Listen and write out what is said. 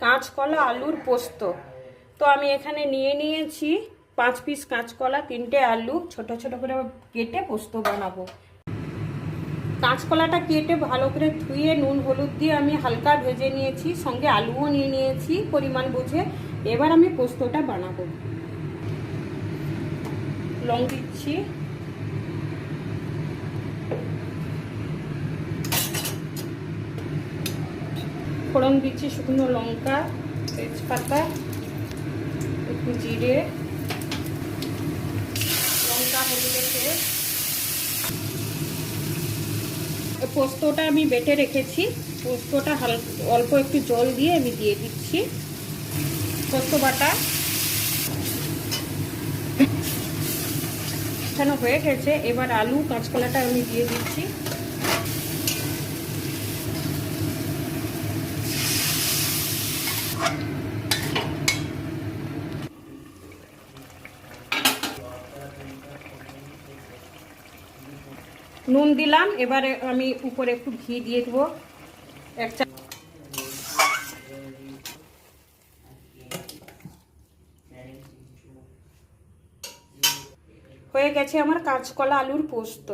কাঁচকলা আলুর পোস্ত। তো আমি এখানে নিয়ে নিয়েছি 5 পিস কাঁচকলা, 3টে আলু ছোট ছোট করে কেটে পোস্ত বানাবো। কাঁচকলাটা কেটে ভালো করে ধুয়ে নুন হলুদ দিয়ে আমি হালকা ভেজে নিয়েছি, সঙ্গে আলুও নিয়ে নিয়েছি পরিমাণ বুঝে। এবার আমি পোস্তটা বানাবো। লং দিচ্ছি, ফোড়ন দিচ্ছি শুকনো লঙ্কা, তেজপাতা, একটু জিরে, লঙ্কা হলুদের পেস্ট। পোস্তটা আমি বেটে রেখেছি, পোস্তটা অল্প একটু জল দিয়ে আমি দিয়ে দিচ্ছি। পোস্ত বাটা এখানে হয়ে গেছে। এবার আলু কাঁচকলাটা আমি দিয়ে দিচ্ছি। নুন দিলাম, এবারে আমি উপরে একটু ঘি দিয়ে দেবো, 1 চামচ। হয়ে গেছে আমার কাঁচকলা আলুর পোস্ত।